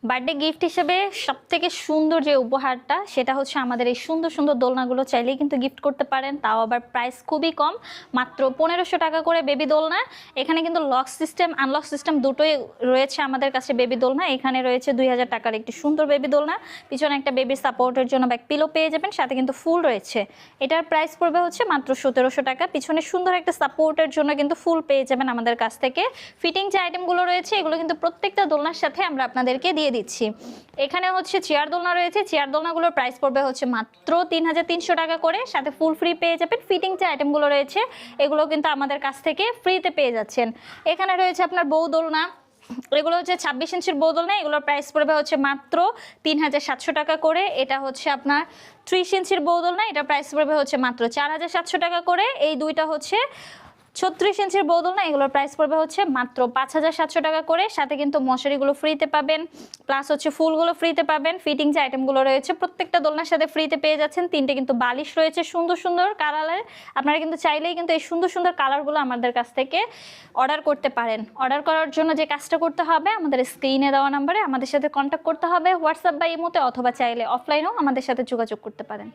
Birthday gift হিসেবে সবথেকে সুন্দর যে উপহারটা সেটা হচ্ছে আমাদের এই সুন্দর সুন্দর দোলনাগুলো চাইলেই কিন্তু গিফট করতে পারেন, তাও আবার প্রাইস খুবই কম, মাত্র 1500 টাকা করে বেবি দোলনা। এখানে কিন্তু লক সিস্টেম আনলক সিস্টেম দুটোই রয়েছে আমাদের কাছে বেবি দোলনা। এখানে রয়েছে 2000 টাকার একটি সুন্দর বেবি দোলনা, পিছনে একটা বেবির সাপোর্টের জন্য ব্যাক পিলো পেয়ে যাবেন, সাথে কিন্তু ফুল রয়েছে। এটার প্রাইস পড়বে হচ্ছে মাত্র 1700 টাকা। পিছনে সুন্দর একটা সাপোর্টের জন্য কিন্তু ফুল পেয়ে যাবেন আমাদের কাছ থেকে। ফিটিং যে আইটেমগুলো রয়েছে এগুলো কিন্তু প্রত্যেকটা দোলনার সাথে আমরা আপনাদেরকে দিয়ে দিচ্ছি। এখানে হচ্ছে চেয়ার দোলনা রয়েছে, চেয়ার দোলনাগুলোর প্রাইস পড়বে হচ্ছে মাত্র 3300 টাকা করে, সাথে ফুল ফ্রি পেয়ে যাবেন। ফিটিং যে আইটেমগুলো রয়েছে এগুলো কিন্তু আমাদের কাছ থেকে ফ্রিতে পেয়ে যাচ্ছেন। এখানে রয়েছে আপনার বউ দোলনা, এগুলো হচ্ছে 26 ইঞ্চির বউ দোলনা, এগুলোর প্রাইস পড়বে হচ্ছে মাত্র 3700 টাকা করে। এটা হচ্ছে আপনার 30 ইঞ্চির বউ দোলনা, এটা প্রাইস পড়বে হচ্ছে মাত্র 4700 টাকা করে। এই দুইটা হচ্ছে 36 ইঞ্চির বউ দোলনা, এগুলোর প্রাইস পড়বে হচ্ছে মাত্র 5700 টাকা করে, সাথে কিন্তু মশারিগুলো ফ্রিতে পাবেন, প্লাস হচ্ছে ফুলগুলো ফ্রিতে পাবেন। ফিটিং যে আইটেমগুলো রয়েছে প্রত্যেকটা দোলনার সাথে ফ্রিতে পেয়ে যাচ্ছেন। 3টে কিন্তু বালিশ রয়েছে সুন্দর সুন্দর কালারের, আপনারা কিন্তু চাইলেই কিন্তু এই সুন্দর সুন্দর কালারগুলো আমাদের কাছ থেকে অর্ডার করতে পারেন। অর্ডার করার জন্য যে কাজটা করতে হবে, আমাদের স্ক্রিনে দেওয়া নাম্বারে আমাদের সাথে কন্ট্যাক্ট করতে হবে, হোয়াটসঅ্যাপ বা ইমোতে, অথবা চাইলে অফলাইনেও আমাদের সাথে যোগাযোগ করতে পারেন।